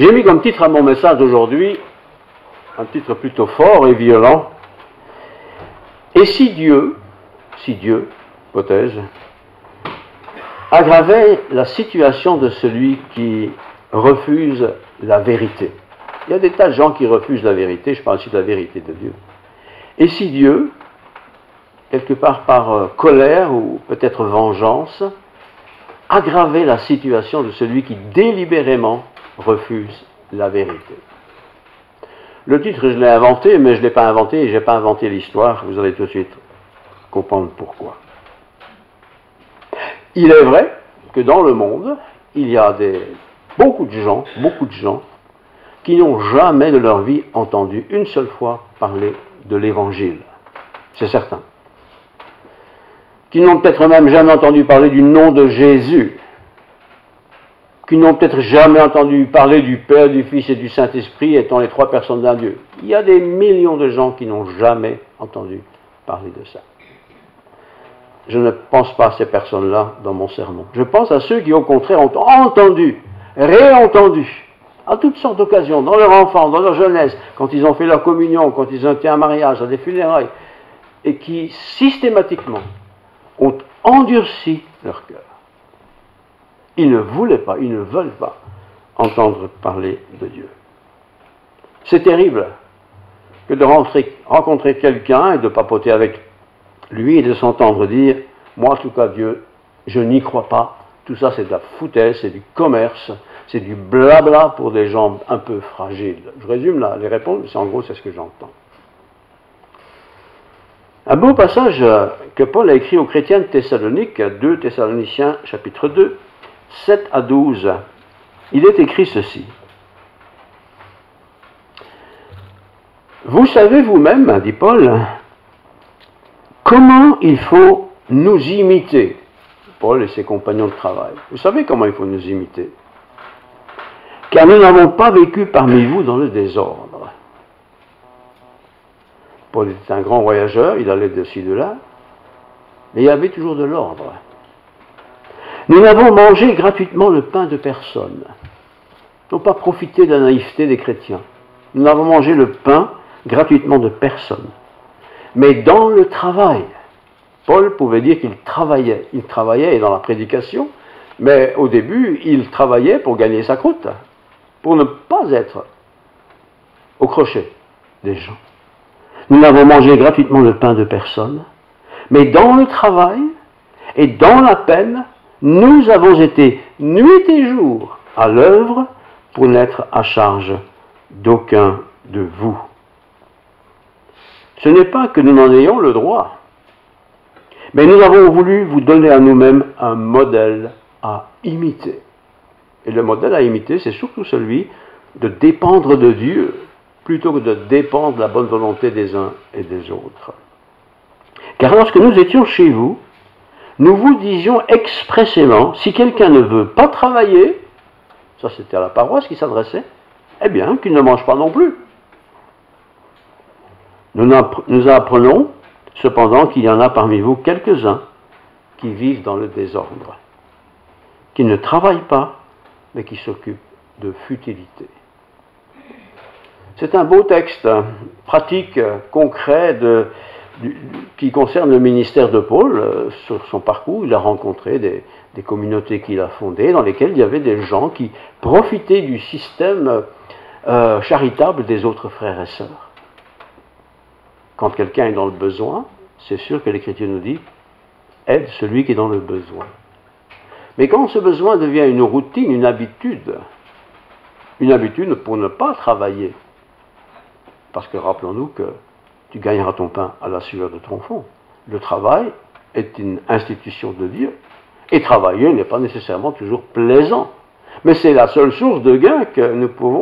J'ai mis comme titre à mon message d'aujourd'hui, un titre plutôt fort et violent. Et si Dieu, hypothèse, aggravait la situation de celui qui refuse la vérité. Il y a des tas de gens qui refusent la vérité, je parle ici de la vérité de Dieu. Et si Dieu, quelque part par colère ou peut-être vengeance, aggravait la situation de celui qui délibérément refuse la vérité. Le titre, je l'ai inventé, mais je ne l'ai pas inventé et je n'ai pas inventé l'histoire. Vous allez tout de suite comprendre pourquoi. Il est vrai que dans le monde, il y a beaucoup de gens, qui n'ont jamais de leur vie entendu une seule fois parler de l'Évangile. C'est certain. Qui n'ont peut-être même jamais entendu parler du nom de Jésus. Qui n'ont peut-être jamais entendu parler du Père, du Fils et du Saint-Esprit étant les trois personnes d'un Dieu. Il y a des millions de gens qui n'ont jamais entendu parler de ça. Je ne pense pas à ces personnes-là dans mon sermon. Je pense à ceux qui, au contraire, ont entendu, réentendu, à toutes sortes d'occasions, dans leur enfance, dans leur jeunesse, quand ils ont fait leur communion, quand ils ont été à un mariage, à des funérailles, et qui, systématiquement, ont endurci leur cœur. Ils ne voulaient pas, ils ne veulent pas entendre parler de Dieu. C'est terrible que de rencontrer quelqu'un et de papoter avec lui et de s'entendre dire « Moi, en tout cas, Dieu, je n'y crois pas. Tout ça, c'est de la foutaise, c'est du commerce, c'est du blabla pour des gens un peu fragiles. » Je résume là, les réponses, mais en gros, c'est ce que j'entends. Un beau passage que Paul a écrit aux chrétiens de Thessalonique, 2 Thessaloniciens, chapitre 2, 7 à 12. Il est écrit ceci. « Vous savez vous-même, dit Paul, comment il faut nous imiter. » Paul et ses compagnons de travail. Vous savez comment il faut nous imiter. « Car nous n'avons pas vécu parmi vous dans le désordre. » Paul était un grand voyageur, il allait de ci, de là, mais il y avait toujours de l'ordre. Nous n'avons mangé gratuitement le pain de personne. Nous n'avons pas profité de la naïveté des chrétiens. Nous n'avons mangé le pain gratuitement de personne. Mais dans le travail, Paul pouvait dire qu'il travaillait. Il travaillait dans la prédication, mais au début, il travaillait pour gagner sa croûte, pour ne pas être au crochet des gens. Nous n'avons mangé gratuitement le pain de personne, mais dans le travail et dans la peine, nous avons été nuit et jour à l'œuvre pour n'être à charge d'aucun de vous. Ce n'est pas que nous n'en ayons le droit, mais nous avons voulu vous donner à nous-mêmes un modèle à imiter. Et le modèle à imiter, c'est surtout celui de dépendre de Dieu, plutôt que de dépendre de la bonne volonté des uns et des autres. Car lorsque nous étions chez vous, nous vous disions expressément, si quelqu'un ne veut pas travailler, ça c'était à la paroisse qui s'adressait, eh bien qu'il ne mange pas non plus. Nous apprenons cependant qu'il y en a parmi vous quelques-uns qui vivent dans le désordre, qui ne travaillent pas, mais qui s'occupent de futilité. C'est un beau texte, pratique, concret, qui concerne le ministère de Paul. Sur son parcours, il a rencontré des communautés qu'il a fondées, dans lesquelles il y avait des gens qui profitaient du système charitable des autres frères et sœurs. Quand quelqu'un est dans le besoin, c'est sûr que l'Écriture nous dit « aide celui qui est dans le besoin ». Mais quand ce besoin devient une routine, une habitude pour ne pas travailler, parce que rappelons-nous que tu gagneras ton pain à la sueur de ton front. Le travail est une institution de Dieu, et travailler n'est pas nécessairement toujours plaisant, mais c'est la seule source de gain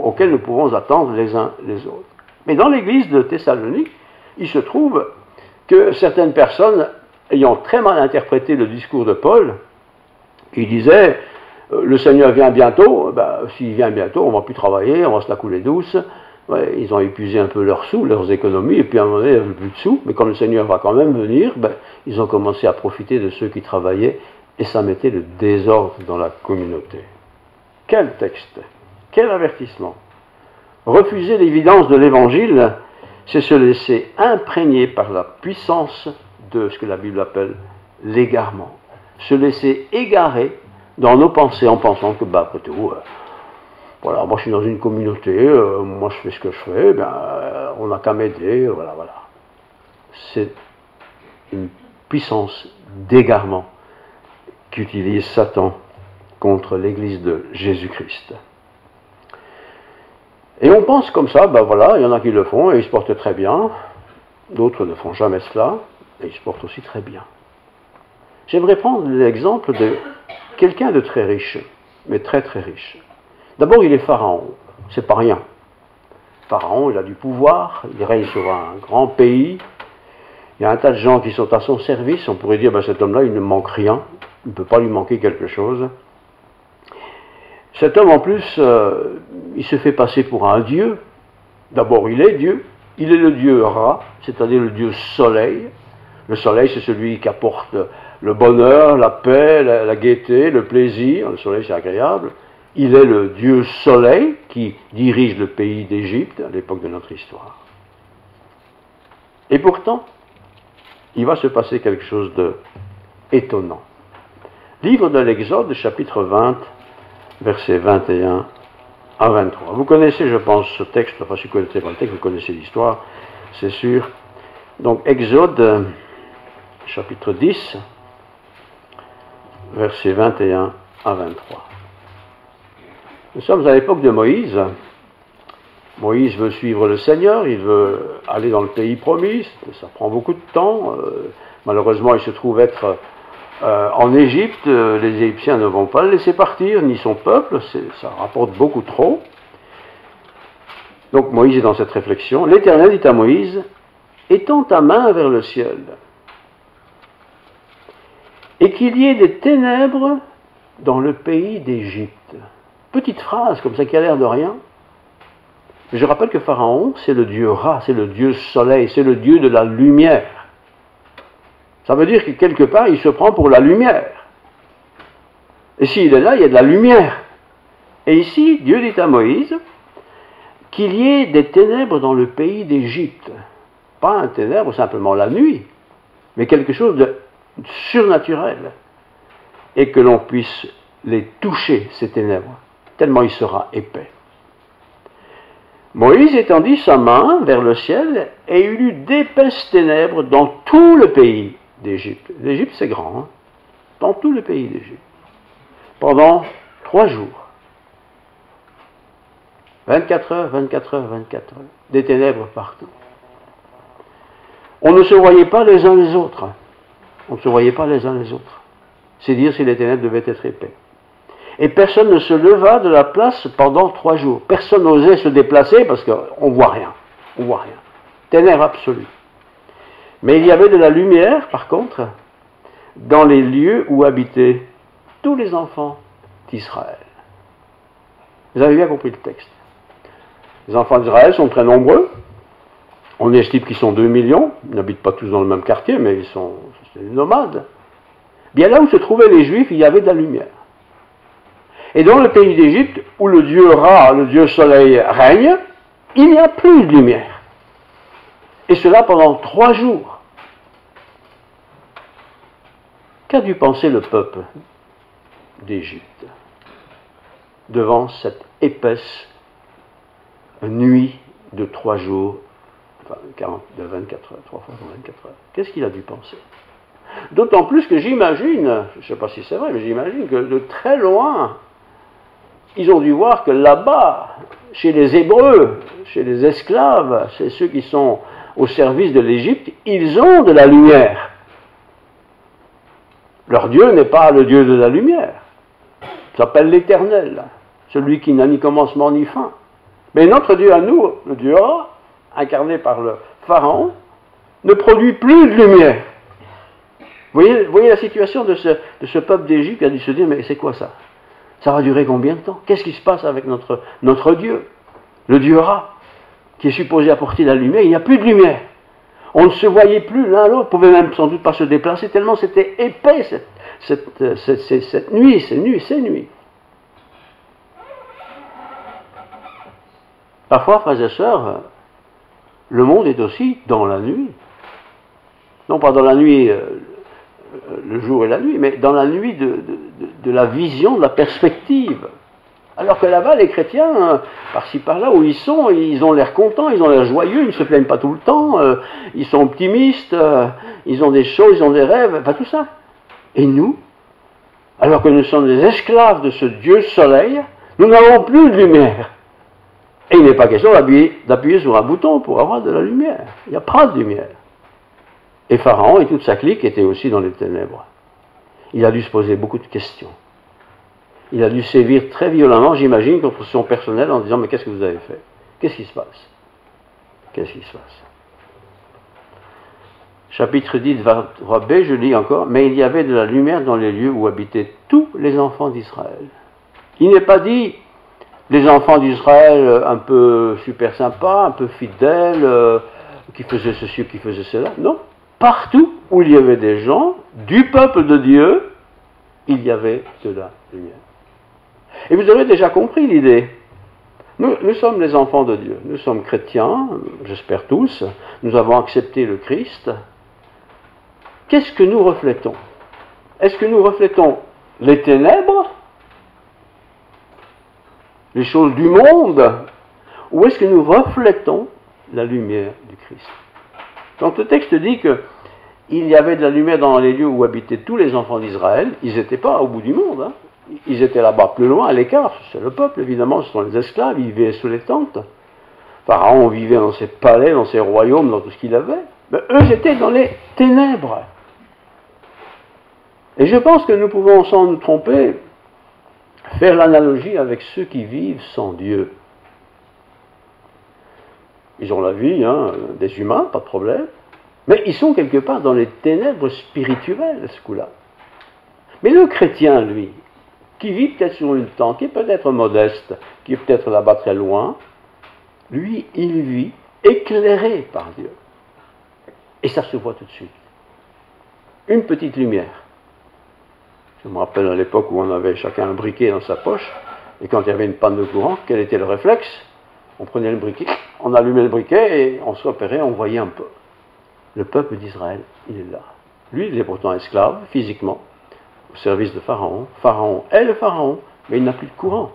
auquel nous pouvons attendre les uns les autres. Mais dans l'église de Thessalonique, il se trouve que certaines personnes, ayant très mal interprété le discours de Paul, qui disait le Seigneur vient bientôt, s'il vient bientôt, on ne va plus travailler, on va se la couler douce. Ouais, ils ont épuisé un peu leurs sous, leurs économies, et puis à un moment donné, il n'y avait plus de sous, mais comme le Seigneur va quand même venir, ils ont commencé à profiter de ceux qui travaillaient, et ça mettait le désordre dans la communauté. Quel texte! Quel avertissement! Refuser l'évidence de l'Évangile, c'est se laisser imprégner par la puissance de ce que la Bible appelle l'égarement. Se laisser égarer dans nos pensées en pensant que, après tout, voilà, moi je suis dans une communauté, moi je fais ce que je fais, on n'a qu'à m'aider, voilà. C'est une puissance d'égarement qu'utilise Satan contre l'Église de Jésus-Christ. Et on pense comme ça, il y en a qui le font et ils se portent très bien, d'autres ne font jamais cela et ils se portent aussi très bien. J'aimerais prendre l'exemple de quelqu'un de très riche, mais très très riche. D'abord, il est pharaon, c'est pas rien. Pharaon, il a du pouvoir, il règne sur un grand pays, il y a un tas de gens qui sont à son service, on pourrait dire, cet homme-là, il ne manque rien, il ne peut pas lui manquer quelque chose. Cet homme, en plus, il se fait passer pour un dieu. D'abord, il est Dieu. Il est le dieu Ra, c'est-à-dire le dieu soleil. Le soleil, c'est celui qui apporte le bonheur, la paix, la gaieté, le plaisir. Le soleil, c'est agréable. Il est le dieu soleil qui dirige le pays d'Égypte à l'époque de notre histoire. Et pourtant, il va se passer quelque chose d'étonnant. Livre de l'Exode, chapitre 20, versets 21 à 23. Vous connaissez, je pense, ce texte, enfin si vous connaissez pas le texte, vous connaissez l'histoire, c'est sûr. Donc Exode, chapitre 10, versets 21 à 23. Nous sommes à l'époque de Moïse. Moïse veut suivre le Seigneur, il veut aller dans le pays promis, ça prend beaucoup de temps. Malheureusement, il se trouve être en Égypte, les Égyptiens ne vont pas le laisser partir, ni son peuple, ça rapporte beaucoup trop. Donc Moïse est dans cette réflexion. L'Éternel dit à Moïse, étends ta main vers le ciel, et qu'il y ait des ténèbres dans le pays d'Égypte. Petite phrase comme ça qui a l'air de rien. Je rappelle que Pharaon, c'est le dieu Ra, c'est le dieu soleil, c'est le dieu de la lumière. Ça veut dire que quelque part, il se prend pour la lumière. Et s'il est là, il y a de la lumière. Et ici, Dieu dit à Moïse qu'il y ait des ténèbres dans le pays d'Égypte. Pas un ténèbre, simplement la nuit, mais quelque chose de surnaturel. Et que l'on puisse les toucher, ces ténèbres, tellement il sera épais. Moïse étendit sa main vers le ciel et il eut d'épaisses ténèbres dans tout le pays d'Égypte. L'Égypte, c'est grand, dans tout le pays d'Égypte. Pendant 3 jours. 24 heures, 24 heures, 24 heures. Des ténèbres partout. On ne se voyait pas les uns les autres. On ne se voyait pas les uns les autres. C'est dire si les ténèbres devaient être épais. Et personne ne se leva de la place pendant 3 jours. Personne n'osait se déplacer parce qu'on ne voit rien. On voit rien. Ténèbres absolues. Mais il y avait de la lumière, par contre, dans les lieux où habitaient tous les enfants d'Israël. Vous avez bien compris le texte. Les enfants d'Israël sont très nombreux. On estime qu'ils sont 2 millions. Ils n'habitent pas tous dans le même quartier, mais ils sont des nomades. Bien là où se trouvaient les Juifs, il y avait de la lumière. Et dans le pays d'Égypte, où le dieu Ra, le dieu soleil, règne, il n'y a plus de lumière. Et cela pendant 3 jours. Qu'a dû penser le peuple d'Égypte devant cette épaisse nuit de 3 jours, enfin de 24 heures, 3 fois 24 heures? Qu'est-ce qu'il a dû penser? D'autant plus que j'imagine, je ne sais pas si c'est vrai, mais j'imagine que de très loin, ils ont dû voir que là-bas, chez les Hébreux, chez les esclaves, chez ceux qui sont au service de l'Égypte, ils ont de la lumière. Leur Dieu n'est pas le Dieu de la lumière. Il s'appelle l'Éternel, celui qui n'a ni commencement ni fin. Mais notre Dieu à nous, le Dieu Ra, incarné par le Pharaon, ne produit plus de lumière. Vous voyez la situation de ce peuple d'Égypte qui a dû se dire, mais c'est quoi ça? Ça va durer combien de temps? Qu'est-ce qui se passe avec notre Dieu? Le Dieu Ra, qui est supposé apporter la lumière, il n'y a plus de lumière. On ne se voyait plus l'un l'autre, on ne pouvait même sans doute pas se déplacer, tellement c'était épais cette nuit, ces nuits. Parfois, frères et sœurs, le monde est aussi dans la nuit. Non pas dans la nuit, le jour et la nuit, mais dans la nuit de la vision, de la perspective. Alors que là-bas, les chrétiens, par-ci par-là où ils sont, ils ont l'air contents, ils ont l'air joyeux, ils ne se plaignent pas tout le temps, ils sont optimistes, ils ont des choses, ils ont des rêves, enfin tout ça. Et nous, alors que nous sommes des esclaves de ce Dieu soleil, nous n'avons plus de lumière. Et il n'est pas question d'appuyer sur un bouton pour avoir de la lumière. Il n'y a pas de lumière. Et Pharaon et toute sa clique étaient aussi dans les ténèbres. Il a dû se poser beaucoup de questions. Il a dû sévir très violemment, j'imagine, contre son personnel en disant « Mais qu'est-ce que vous avez fait? Qu'est-ce qui se passe? Qu'est-ce qui se passe ?» Chapitre 10, 23b, je lis encore « Mais il y avait de la lumière dans les lieux où habitaient tous les enfants d'Israël. » Il n'est pas dit les enfants d'Israël un peu super sympas, un peu fidèles, qui faisaient ceci ou qui faisaient cela. Non. Partout où il y avait des gens du peuple de Dieu, il y avait de la lumière. Et vous aurez déjà compris l'idée. Nous sommes les enfants de Dieu. Nous sommes chrétiens, j'espère tous. Nous avons accepté le Christ. Qu'est-ce que nous reflétons? Est-ce que nous reflétons les ténèbres, les choses du monde, ou est-ce que nous reflétons la lumière du Christ? Donc le texte dit que il y avait de la lumière dans les lieux où habitaient tous les enfants d'Israël. Ils n'étaient pas au bout du monde, hein. Ils étaient là-bas plus loin, à l'écart. C'est le peuple, évidemment, ce sont les esclaves, ils vivaient sous les tentes. Pharaon vivait dans ses palais, dans ses royaumes, dans tout ce qu'il avait. Mais eux étaient dans les ténèbres. Et je pense que nous pouvons, sans nous tromper, faire l'analogie avec ceux qui vivent sans Dieu. Ils ont la vie, hein, des humains, pas de problème, mais ils sont quelque part dans les ténèbres spirituelles, à ce coup-là. Mais le chrétien, lui, qui vit peut-être sur une tente, qui est peut-être modeste, qui est peut-être là-bas très loin, lui, il vit éclairé par Dieu. Et ça se voit tout de suite. Une petite lumière. Je me rappelle à l'époque où on avait chacun un briquet dans sa poche, et quand il y avait une panne de courant, quel était le réflexe? On prenait le briquet, on allumait le briquet et on se repérait, on voyait un peu. Le peuple d'Israël, il est là. Lui, il est pourtant esclave, physiquement, au service de Pharaon. Pharaon est le Pharaon, mais il n'a plus de courant.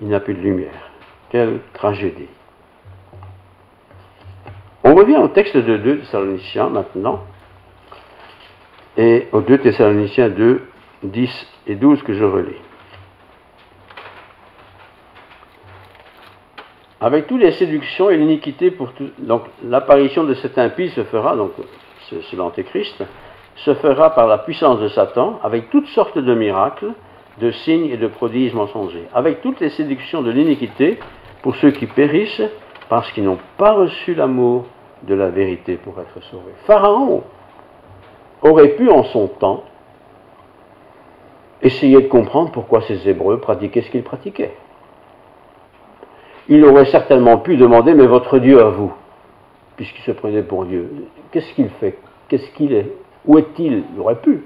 Il n'a plus de lumière. Quelle tragédie. On revient au texte de 2 Thessaloniciens maintenant, et aux 2 Thessaloniciens 2, 10 et 12 que je relis. Avec toutes les séductions et l'iniquité pour tout, donc l'apparition de cet impie se fera, donc c'est l'Antéchrist, se fera par la puissance de Satan, avec toutes sortes de miracles, de signes et de prodiges mensongers, avec toutes les séductions de l'iniquité pour ceux qui périssent, parce qu'ils n'ont pas reçu l'amour de la vérité pour être sauvés. Pharaon aurait pu en son temps essayer de comprendre pourquoi ces Hébreux pratiquaient ce qu'ils pratiquaient. Il aurait certainement pu demander, mais votre Dieu à vous, puisqu'il se prenait pour Dieu, qu'est-ce qu'il fait? Qu'est-ce qu'il est? Où est-il? Il aurait pu.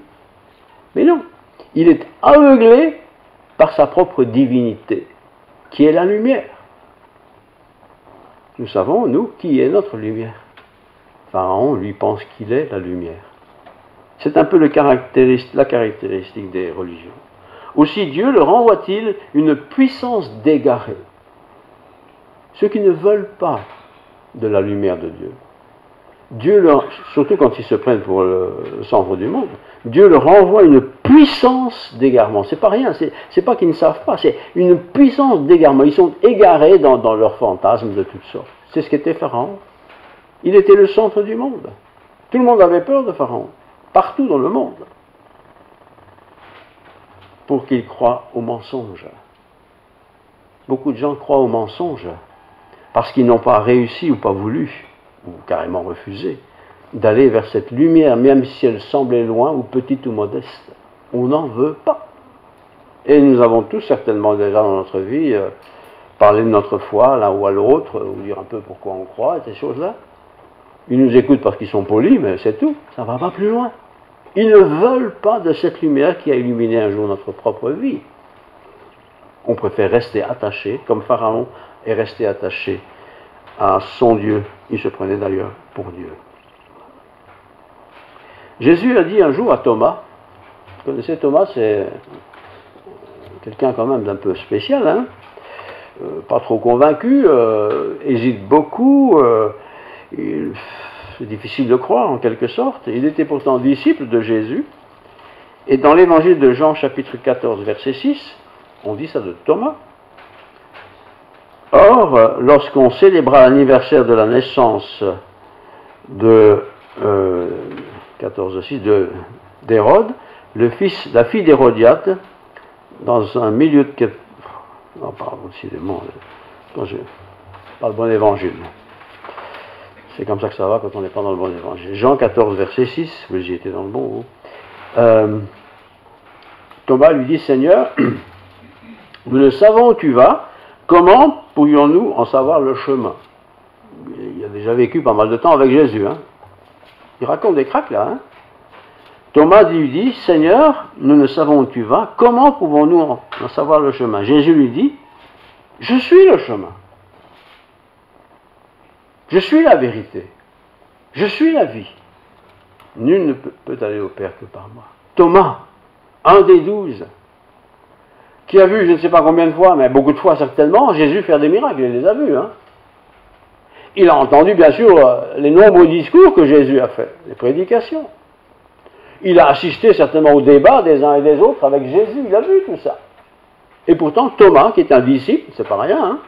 Mais non, il est aveuglé par sa propre divinité, qui est la lumière. Nous savons, nous, qui est notre lumière. Pharaon, lui, pense qu'il est la lumière. C'est un peu la caractéristique des religions. Aussi Dieu leur envoie-t-il une puissance d'égarés. Ceux qui ne veulent pas de la lumière de Dieu. Dieu leur, surtout quand ils se prennent pour le centre du monde, Dieu leur envoie une puissance d'égarement. C'est pas rien, c'est pas qu'ils ne savent pas, c'est une puissance d'égarement. Ils sont égarés dans leurs fantasmes de toutes sortes. C'est ce qu'était Pharaon. Il était le centre du monde. Tout le monde avait peur de Pharaon, partout dans le monde, pour qu'ils croient au mensonge. Beaucoup de gens croient au mensonge parce qu'ils n'ont pas réussi ou pas voulu, ou carrément refusé, d'aller vers cette lumière, même si elle semblait loin ou petite ou modeste. On n'en veut pas. Et nous avons tous certainement déjà dans notre vie parlé de notre foi l'un ou à l'autre, ou dire un peu pourquoi on croit, et ces choses-là. Ils nous écoutent parce qu'ils sont polis, mais c'est tout, ça ne va pas plus loin. Ils ne veulent pas de cette lumière qui a illuminé un jour notre propre vie. On préfère rester attaché, comme Pharaon et restait attaché à son Dieu. Il se prenait d'ailleurs pour Dieu. Jésus a dit un jour à Thomas, vous connaissez Thomas, c'est quelqu'un quand même d'un peu spécial, hein, pas trop convaincu, hésite beaucoup, c'est difficile de croire en quelque sorte. Il était pourtant disciple de Jésus. Et dans l'évangile de Jean chapitre 14 verset 6, on dit ça de Thomas. Or, lorsqu'on célébra l'anniversaire de la naissance de 14:6 d'Hérode, la fille d'Hérodiade, dans un milieu de... Non, pardon, décidément, quand je parle bon évangile. C'est comme ça que ça va quand on n'est pas dans le bon évangile. Jean 14, verset 6, vous y étiez dans le bon. Thomas lui dit, Seigneur, nous ne savons où tu vas, comment pourrions-nous en savoir le chemin? Il a déjà vécu pas mal de temps avec Jésus. Hein. Il raconte des cracks là. Hein. Thomas lui dit, Seigneur, nous ne savons où tu vas, comment pouvons-nous en savoir le chemin? Jésus lui dit, je suis le chemin. Je suis la vérité. Je suis la vie. Nul ne peut aller au Père que par moi. Thomas, un des 12, qui a vu, je ne sais pas combien de fois, mais beaucoup de fois certainement, Jésus faire des miracles, il les a vus. Hein. Il a entendu bien sûr les nombreux discours que Jésus a fait, les prédications. Il a assisté certainement au débat des uns et des autres avec Jésus, il a vu tout ça. Et pourtant, Thomas, qui est un disciple, c'est pas rien, hein,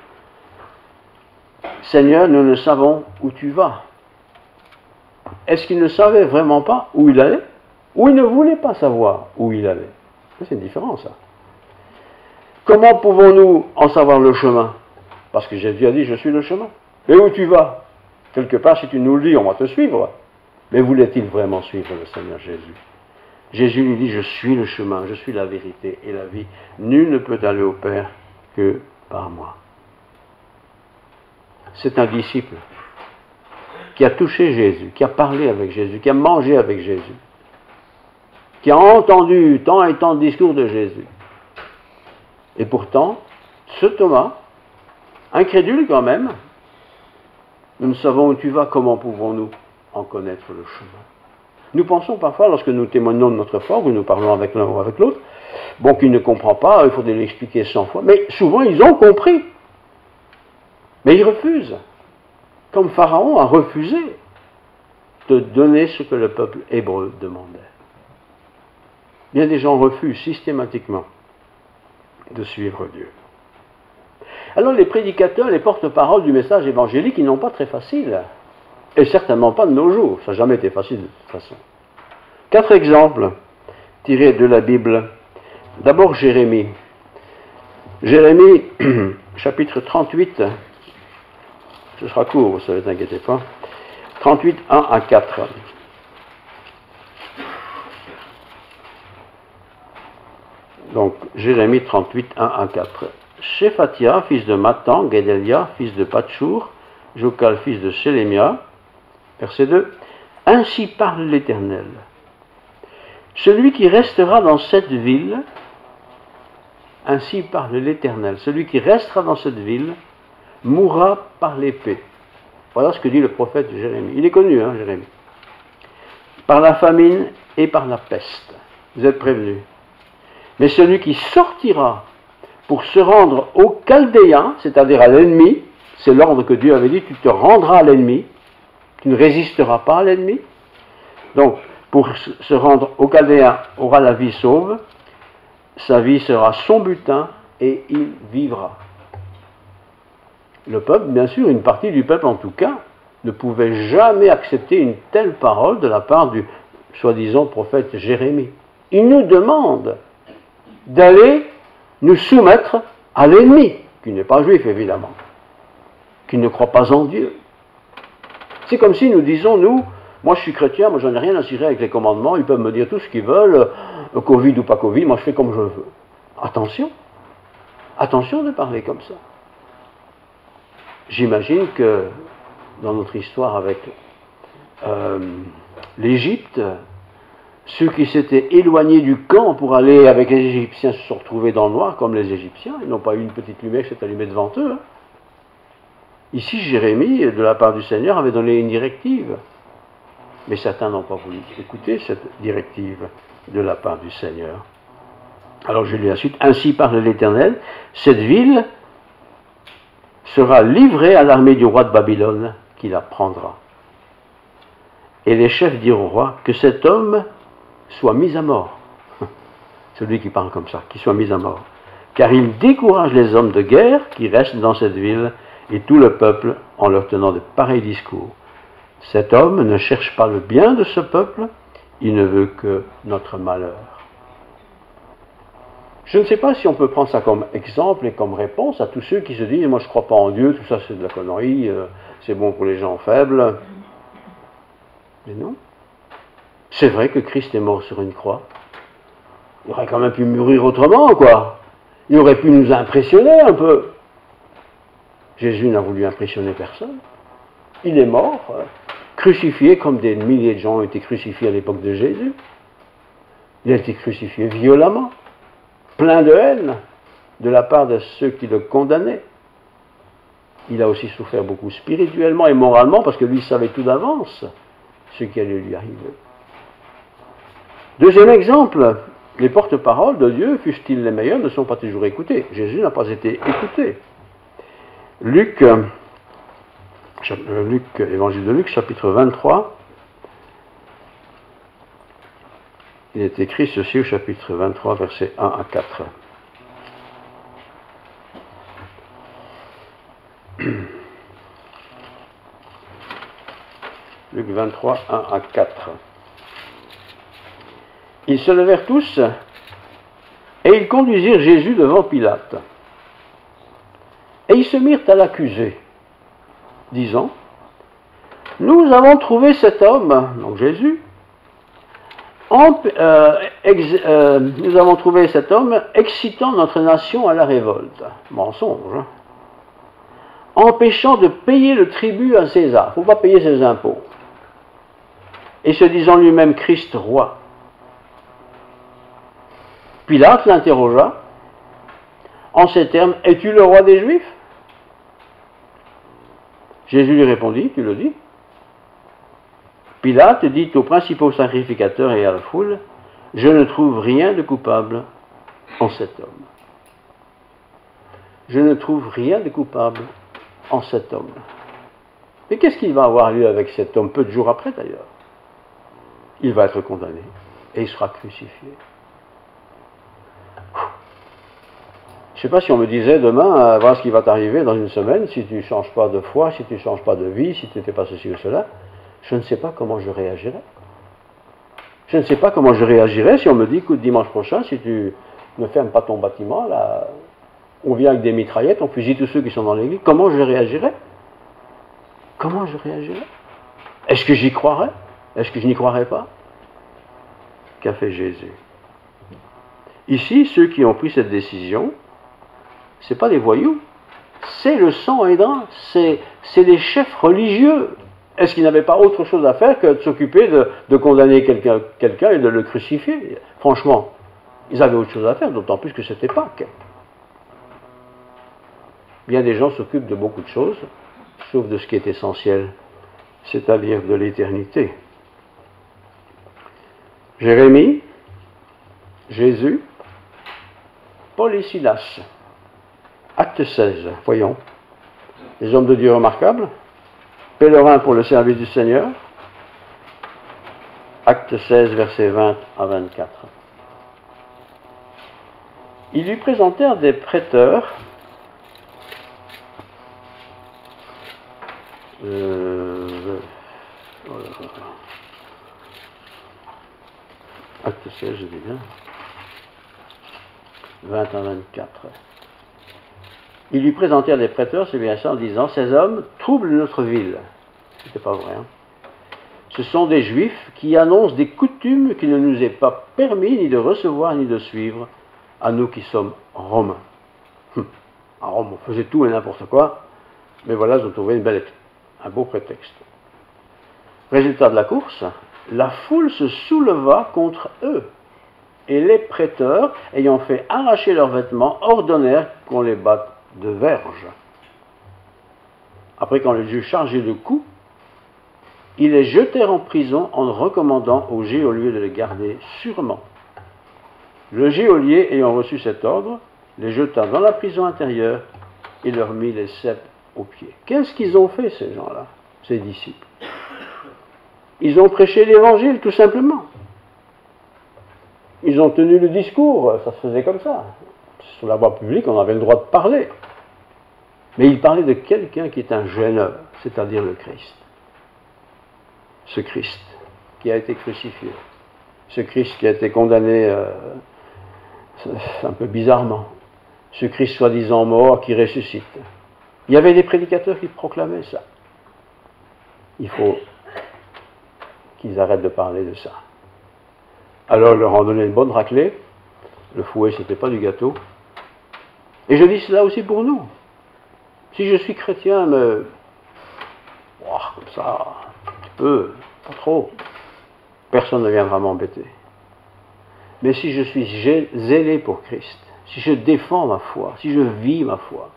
Seigneur, nous ne savons où tu vas. Est-ce qu'il ne savait vraiment pas où il allait? Ou il ne voulait pas savoir où il allait? C'est différent ça. Comment pouvons-nous en savoir le chemin? Parce que Jésus a dit, je suis le chemin. Et où tu vas? Quelque part, si tu nous le dis, on va te suivre. Mais voulait-il vraiment suivre le Seigneur Jésus? Jésus lui dit, je suis le chemin, je suis la vérité et la vie. Nul ne peut aller au Père que par moi. C'est un disciple qui a touché Jésus, qui a parlé avec Jésus, qui a mangé avec Jésus, qui a entendu tant et tant de discours de Jésus. Et pourtant, ce Thomas, incrédule quand même, nous ne savons où tu vas, comment pouvons-nous en connaître le chemin? Nous pensons parfois, lorsque nous témoignons de notre foi, ou nous parlons avec l'un ou avec l'autre, bon, qu'il ne comprend pas, il faudrait l'expliquer 100 fois, mais souvent ils ont compris. Mais ils refusent, comme Pharaon a refusé de donner ce que le peuple hébreu demandait. Bien des gens refusent systématiquement de suivre Dieu. Alors les prédicateurs, les porte-paroles du message évangélique, ils n'ont pas très facile, et certainement pas de nos jours, ça n'a jamais été facile de toute façon. 4 exemples tirés de la Bible. D'abord Jérémie. Jérémie, chapitre 38, ce sera court, vous savez, t'inquiétez pas. 38, 1 à 4. Donc, Jérémie 38, 1 à 4. Shephatia, fils de Matan, Guédélia, fils de Patchour, Jokal, fils de Sélémia. Verset 2. Ainsi parle l'Éternel. Celui qui restera dans cette ville, ainsi parle l'Éternel, celui qui restera dans cette ville, mourra par l'épée. Voilà ce que dit le prophète Jérémie. Il est connu, hein, Jérémie. Par la famine et par la peste. Vous êtes prévenus. Mais celui qui sortira pour se rendre aux Chaldéens, c'est-à-dire à l'ennemi, c'est l'ordre que Dieu avait dit, tu te rendras à l'ennemi, tu ne résisteras pas à l'ennemi. Donc, pour se rendre aux Chaldéens, aura la vie sauve, sa vie sera son butin et il vivra. Le peuple, bien sûr, une partie du peuple en tout cas, ne pouvait jamais accepter une telle parole de la part du soi-disant prophète Jérémie. Il nous demande d'aller nous soumettre à l'ennemi, qui n'est pas juif évidemment, qui ne croit pas en Dieu. C'est comme si nous disons, nous, moi je suis chrétien, moi j'en ai rien à cirer avec les commandements, ils peuvent me dire tout ce qu'ils veulent, Covid ou pas Covid, moi je fais comme je veux. Attention, attention de parler comme ça. J'imagine que dans notre histoire avec l'Égypte, ceux qui s'étaient éloignés du camp pour aller avec les Égyptiens se sont retrouvés dans le noir, comme les Égyptiens. Ils n'ont pas eu une petite lumière qui s'est allumée devant eux. Hein. Ici, Jérémie, de la part du Seigneur, avait donné une directive. Mais certains n'ont pas voulu écouter cette directive de la part du Seigneur. Alors je lis la suite. Ainsi parle l'Éternel, cette ville sera livrée à l'armée du roi de Babylone qui la prendra. Et les chefs diront au roi que cet homme soit mis à mort. Celui qui parle comme ça, qu'il soit mis à mort. Car il décourage les hommes de guerre qui restent dans cette ville et tout le peuple en leur tenant de pareils discours. Cet homme ne cherche pas le bien de ce peuple, il ne veut que notre malheur. Je ne sais pas si on peut prendre ça comme exemple et comme réponse à tous ceux qui se disent « moi je ne crois pas en Dieu, tout ça c'est de la connerie, c'est bon pour les gens faibles ». Mais non. C'est vrai que Christ est mort sur une croix. Il aurait quand même pu mourir autrement, quoi. Il aurait pu nous impressionner un peu. Jésus n'a voulu impressionner personne. Il est mort, crucifié comme des milliers de gens ont été crucifiés à l'époque de Jésus. Il a été crucifié violemment, plein de haine de la part de ceux qui le condamnaient. Il a aussi souffert beaucoup spirituellement et moralement parce que lui savait tout d'avance ce qui allait lui arriver. Deuxième exemple, les porte-paroles de Dieu, fussent-ils les meilleurs, ne sont pas toujours écoutés. Jésus n'a pas été écouté. Luc, évangile de Luc, chapitre 23, il est écrit ceci au chapitre 23, versets 1 à 4. Luc 23, 1 à 4. Ils se levèrent tous et ils conduisirent Jésus devant Pilate. Et ils se mirent à l'accuser, disant, « Nous avons trouvé cet homme, donc Jésus, nous avons trouvé cet homme excitant notre nation à la révolte. » Mensonge. Hein? Empêchant de payer le tribut à César. Il ne faut pas payer ses impôts. Et se disant lui-même Christ roi. Pilate l'interrogea en ces termes, « Es-tu le roi des Juifs ?» Jésus lui répondit, « Tu le dis. » Pilate dit aux principaux sacrificateurs et à la foule, « Je ne trouve rien de coupable en cet homme. » Je ne trouve rien de coupable en cet homme. Mais qu'est-ce qui va avoir lieu avec cet homme, peu de jours après d'ailleurs? Il va être condamné et il sera crucifié. Je ne sais pas si on me disait demain, voilà ce qui va t'arriver dans une semaine, si tu ne changes pas de foi, si tu ne changes pas de vie, si tu n'étais pas ceci ou cela, je ne sais pas comment je réagirais. Je ne sais pas comment je réagirais si on me dit, écoute, dimanche prochain, si tu ne fermes pas ton bâtiment, là, on vient avec des mitraillettes, on fusille tous ceux qui sont dans l'église, comment je réagirais? Comment je réagirais? Est-ce que j'y croirais? Est-ce que je n'y croirais pas? Qu'a fait Jésus? Ici, ceux qui ont pris cette décision, ce n'est pas des voyous, c'est le sang aidant, c'est des chefs religieux. Est-ce qu'ils n'avaient pas autre chose à faire que de s'occuper de condamner quelqu'un et de le crucifier? Franchement, ils avaient autre chose à faire, d'autant plus que c'était Pâques. Bien des gens s'occupent de beaucoup de choses, sauf de ce qui est essentiel, c'est-à-dire de l'éternité. Jérémie, Jésus, Paul et Silas. Acte 16, voyons. Les hommes de Dieu remarquables, pèlerins pour le service du Seigneur. Acte 16, versets 20 à 24. Ils lui présentèrent des prêteurs Acte 16, je dis bien. 20 à 24. Ils lui présentèrent des prêteurs, c'est bien ça, en disant, ces hommes troublent notre ville. C'était pas vrai. Hein? Ce sont des Juifs qui annoncent des coutumes qu'il ne nous est pas permis ni de recevoir ni de suivre, à nous qui sommes Romains. À Rome, on faisait tout et n'importe quoi, mais voilà, ils ont trouvé un beau prétexte. Résultat de la course, la foule se souleva contre eux, et les prêteurs, ayant fait arracher leurs vêtements, ordonnèrent qu'on les batte de verges. après qu'on l'ait chargé de coups, ils les jetèrent en prison en recommandant au geôlier de les garder sûrement. Le geôlier, ayant reçu cet ordre, les jeta dans la prison intérieure et leur mit les ceps aux pieds. Qu'est-ce qu'ils ont fait, ces gens-là, ces disciples? Ils ont prêché l'évangile, tout simplement. Ils ont tenu le discours, ça se faisait comme ça. Sur la voie publique, on avait le droit de parler. Mais ils parlaient de quelqu'un qui est un gêneur, c'est-à-dire le Christ. Ce Christ qui a été crucifié. Ce Christ qui a été condamné un peu bizarrement. Ce Christ soi-disant mort qui ressuscite. Il y avait des prédicateurs qui proclamaient ça. Il faut qu'ils arrêtent de parler de ça. Alors leur en donner une bonne raclée. Le fouet, c'était pas du gâteau. Et je dis cela aussi pour nous. Si je suis chrétien, mais comme ça, un petit peu, pas trop, personne ne viendra m'embêter. Mais si je suis zélé pour Christ, si je défends ma foi, si je vis ma foi,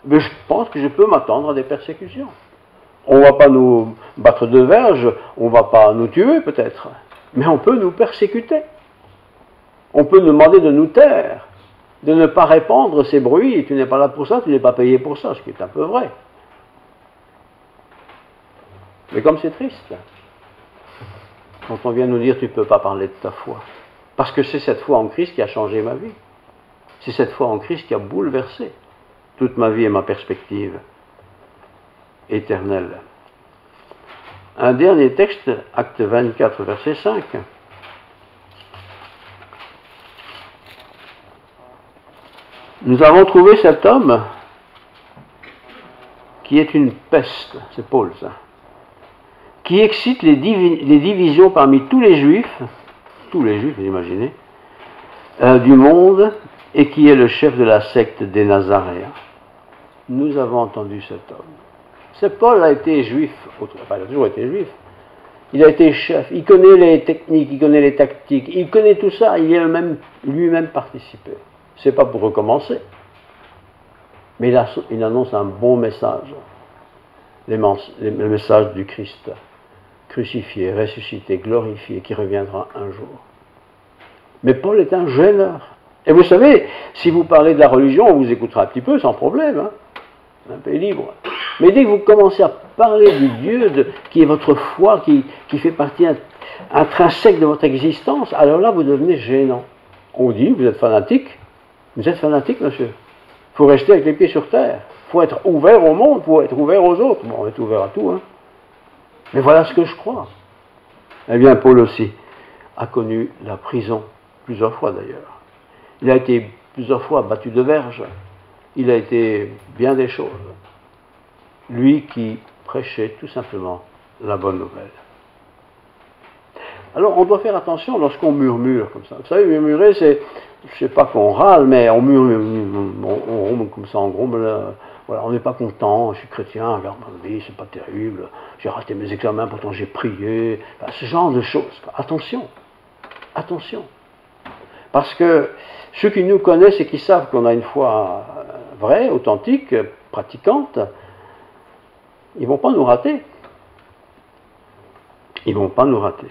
mais je pense que je peux m'attendre à des persécutions. On ne va pas nous battre de verge, on ne va pas nous tuer peut-être, mais on peut nous persécuter. On peut nous demander de nous taire, de ne pas répandre ces bruits. Tu n'es pas là pour ça, tu n'es pas payé pour ça, ce qui est un peu vrai. Mais comme c'est triste, quand on vient nous dire tu ne peux pas parler de ta foi, parce que c'est cette foi en Christ qui a changé ma vie. C'est cette foi en Christ qui a bouleversé toute ma vie et ma perspective éternelle. Un dernier texte, Acte 24, verset 5. Nous avons trouvé cet homme qui est une peste, c'est Paul ça, qui excite les divisions parmi tous les juifs, vous imaginez, du monde, et qui est le chef de la secte des Nazaréens. Nous avons entendu cet homme. Ce Paul a été juif, il a toujours été juif. Il a été chef, il connaît les techniques, il connaît les tactiques, il connaît tout ça, il y a lui-même participé. C'est pas pour recommencer. Mais il annonce un bon message. Le message du Christ, crucifié, ressuscité, glorifié, qui reviendra un jour. Mais Paul est un gêneur. Et vous savez, si vous parlez de la religion, on vous écoutera un petit peu, sans problème. Hein, un peu libre. Mais dès que vous commencez à parler du Dieu qui est votre foi, qui fait partie intrinsèque de votre existence, alors là, vous devenez gênant. On dit, vous êtes fanatique. Vous êtes fanatique, monsieur. Il faut rester avec les pieds sur terre. Il faut être ouvert au monde, il faut être ouvert aux autres. Bon, on est ouvert à tout, hein. Mais voilà ce que je crois. Eh bien, Paul aussi a connu la prison, plusieurs fois d'ailleurs. Il a été plusieurs fois battu de verge. Il a été bien des choses. Lui qui prêchait tout simplement la bonne nouvelle. Alors, on doit faire attention lorsqu'on murmure comme ça. Vous savez, murmurer, c'est, je ne sais pas qu'on râle, mais on murmure, on ronfle comme ça, on gromble. Voilà, on n'est pas content, je suis chrétien, regarde ma vie, c'est pas terrible, j'ai raté mes examens, pourtant j'ai prié. Enfin, ce genre de choses. Attention, attention. Parce que ceux qui nous connaissent et qui savent qu'on a une foi vraie, authentique, pratiquante, ils ne vont pas nous rater. Ils ne vont pas nous rater.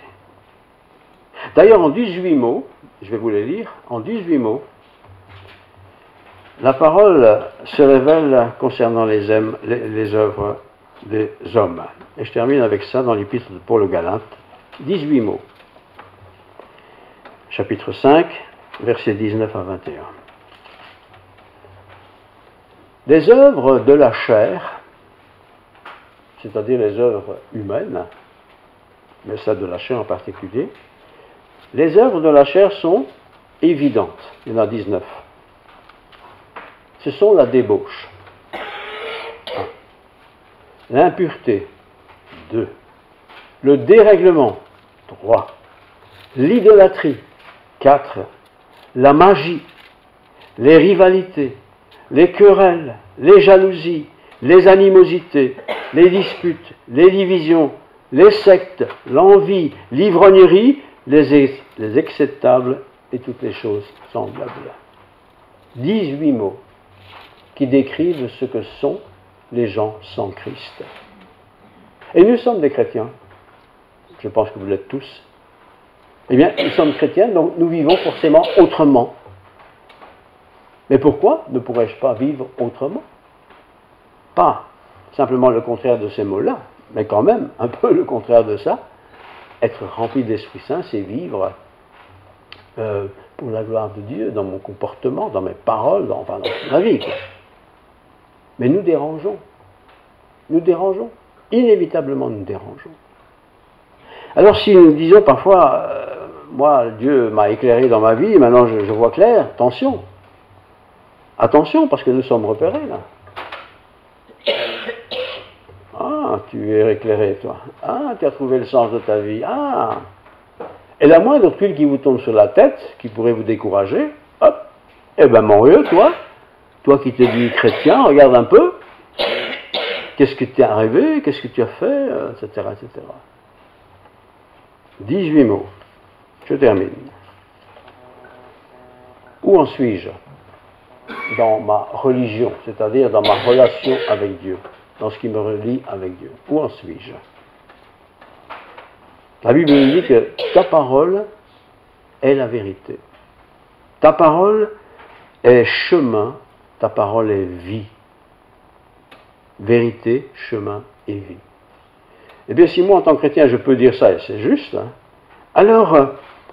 D'ailleurs, en 18 mots, je vais vous les lire, en 18 mots, la parole se révèle concernant les œuvres des hommes. Et je termine avec ça dans l'épître de Paul aux Galates, 18 mots. Chapitre 5, versets 19 à 21. Les œuvres de la chair, c'est-à-dire les œuvres humaines, mais celles de la chair en particulier, les œuvres de la chair sont évidentes. Il y en a 19. Ce sont la débauche. 1. L'impureté. 2. Le dérèglement. 3. L'idolâtrie. 4. La magie. Les rivalités. Les querelles. Les jalousies. Les animosités. Les disputes. Les divisions. Les sectes. L'envie. L'ivrognerie. Les acceptables et toutes les choses semblables. 18 mots qui décrivent ce que sont les gens sans Christ. Et nous sommes des chrétiens. Je pense que vous l'êtes tous. Eh bien, nous sommes chrétiens, donc nous vivons forcément autrement. Mais pourquoi ne pourrais-je pas vivre autrement? Pas simplement le contraire de ces mots-là, mais quand même un peu le contraire de ça. Être rempli d'Esprit Saint, c'est vivre pour la gloire de Dieu, dans mon comportement, dans mes paroles, dans ma vie. Quoi. Mais nous dérangeons. Nous dérangeons. Inévitablement, nous dérangeons. Alors si nous disons parfois, moi, Dieu m'a éclairé dans ma vie, maintenant je vois clair, attention. Attention, parce que nous sommes repérés, là. Ah, tu es éclairé, toi. Ah, tu as trouvé le sens de ta vie. Ah. Et la moindre tuile qui vous tombe sur la tête, qui pourrait vous décourager, hop, eh ben mon Dieu, toi qui te dis chrétien, regarde un peu, qu'est-ce que t'es arrivé, qu'est-ce que tu as fait, etc., etc. 18 mots. Je termine. Où en suis-je dans ma religion, c'est-à-dire dans ma relation avec Dieu, dans ce qui me relie avec Dieu? Où en suis-je? La Bible nous dit que ta parole est la vérité. Ta parole est chemin, ta parole est vie. Vérité, chemin et vie. Eh bien, si moi, en tant que chrétien, je peux dire ça, et c'est juste, hein, alors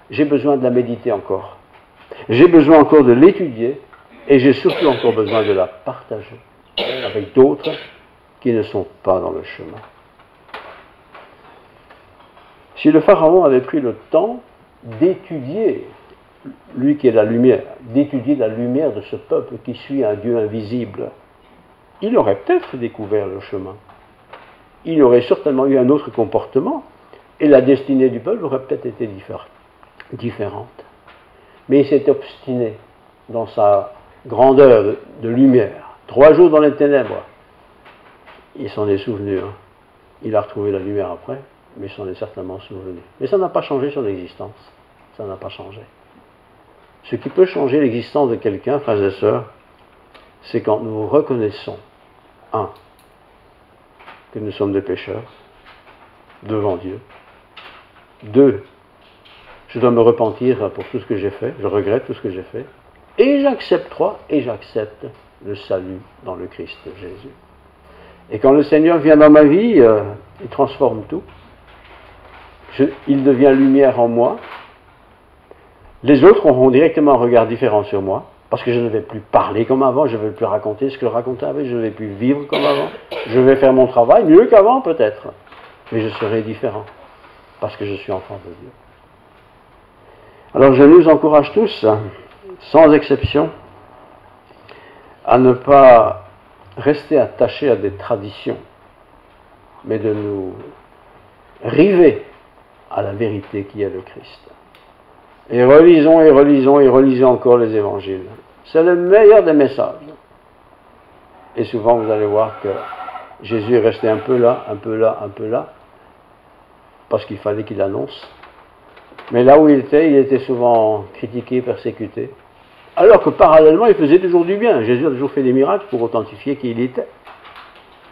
j'ai besoin de la méditer encore. J'ai besoin encore de l'étudier, et j'ai surtout encore besoin de la partager avec d'autres qui ne sont pas dans le chemin. Si le Pharaon avait pris le temps d'étudier, lui qui est la lumière, d'étudier la lumière de ce peuple qui suit un Dieu invisible, il aurait peut-être découvert le chemin. Il aurait certainement eu un autre comportement, et la destinée du peuple aurait peut-être été différente. Mais il s'est obstiné dans sa grandeur de lumière. 3 jours dans les ténèbres. Il s'en est souvenu. Hein. Il a retrouvé la lumière après, mais il s'en est certainement souvenu. Mais ça n'a pas changé son existence. Ça n'a pas changé. Ce qui peut changer l'existence de quelqu'un, frères et sœurs, c'est quand nous reconnaissons, 1, que nous sommes des pécheurs devant Dieu. 2, je dois me repentir pour tout ce que j'ai fait, je regrette tout ce que j'ai fait. Et j'accepte 3, et j'accepte le salut dans le Christ Jésus. Et quand le Seigneur vient dans ma vie, il transforme tout. Il devient lumière en moi. Les autres auront directement un regard différent sur moi, parce que je ne vais plus parler comme avant, je ne vais plus raconter ce que je racontais avant, je ne vais plus vivre comme avant. Je vais faire mon travail mieux qu'avant peut-être, mais je serai différent, parce que je suis enfant de Dieu. Alors je nous encourage tous, sans exception, à ne pas rester attachés à des traditions, mais de nous river à la vérité qui est le Christ. Et relisons et relisons et relisons encore les évangiles. C'est le meilleur des messages. Et souvent vous allez voir que Jésus est resté un peu là, un peu là, un peu là, parce qu'il fallait qu'il annonce. Mais là où il était souvent critiqué, persécuté. Alors que parallèlement, il faisait toujours du bien. Jésus a toujours fait des miracles pour authentifier qui il était.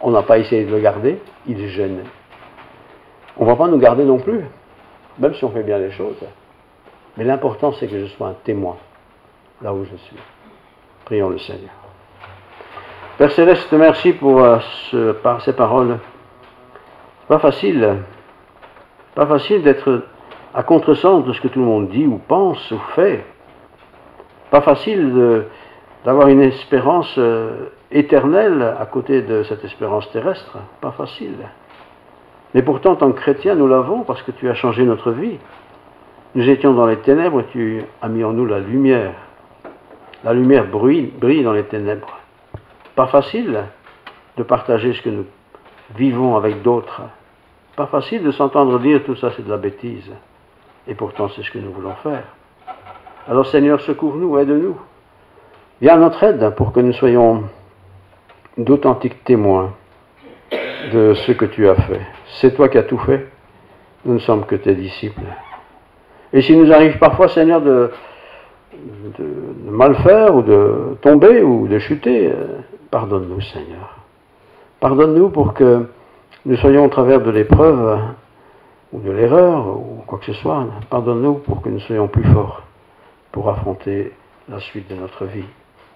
On n'a pas essayé de le garder, il gênait. On ne va pas nous garder non plus, même si on fait bien les choses. Mais l'important, c'est que je sois un témoin, là où je suis. Prions le Seigneur. Père Céleste, merci pour ces paroles. C'est pas facile. Pas facile d'être à contresens de ce que tout le monde dit, ou pense, ou fait. Pas facile d'avoir une espérance éternelle à côté de cette espérance terrestre. Pas facile. Mais pourtant, en tant que chrétien, nous l'avons parce que tu as changé notre vie. Nous étions dans les ténèbres et tu as mis en nous la lumière. La lumière brille dans les ténèbres. Pas facile de partager ce que nous vivons avec d'autres. Pas facile de s'entendre dire tout ça c'est de la bêtise. Et pourtant c'est ce que nous voulons faire. Alors Seigneur, secours-nous, aide-nous. Viens à notre aide pour que nous soyons d'authentiques témoins de ce que tu as fait. C'est toi qui as tout fait. Nous ne sommes que tes disciples. Et s'il nous arrive parfois, Seigneur, de mal faire ou de tomber ou de chuter, pardonne-nous, Seigneur. Pardonne-nous pour que nous soyons au travers de l'épreuve ou de l'erreur ou quoi que ce soit. Pardonne-nous pour que nous soyons plus forts pour affronter la suite de notre vie.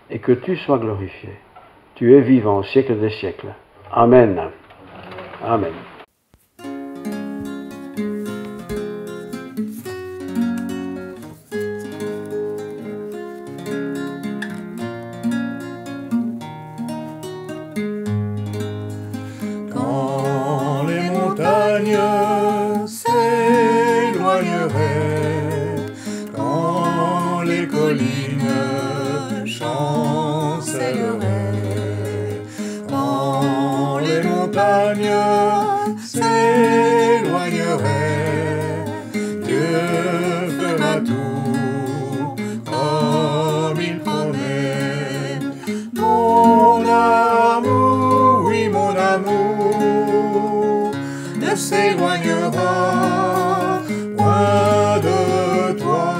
Et que tu sois glorifié. Tu es vivant au siècle des siècles. Amen. Amen. Quand les montagnes s'éloigneraient, quand les collines chancelleraient, quand les montagnes s'éloigneraient, Dieu fera tout comme il promet. Mon amour, oui mon amour, ne s'éloignera point de toi.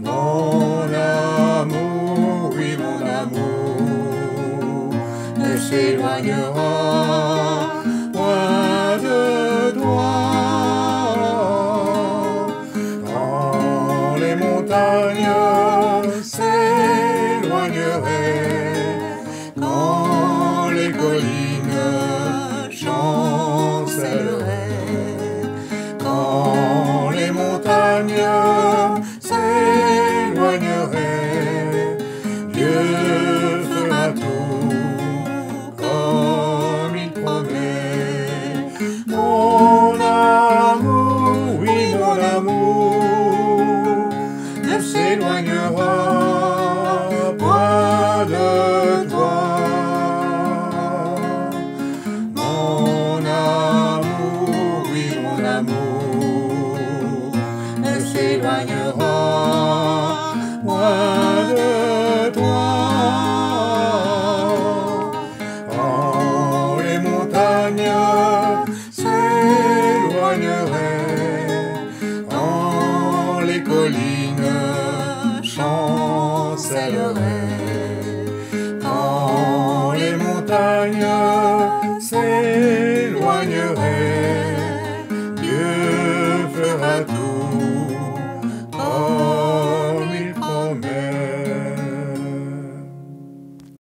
Mon amour, oui mon amour, ne s'éloignera point de toi. Quand les montagnes s'éloigneraient, quand les collines chancelleraient, quand les montagnes s'éloigneraient, Dieu fera tout comme il promet. Mon amour, oui mon amour, ne s'éloignera point de toi. Mon amour, oui mon amour, ne s'éloignera point de toi. Quand les montagnes s'éloigneraient, quand les collines chancelleraient, quand les montagnes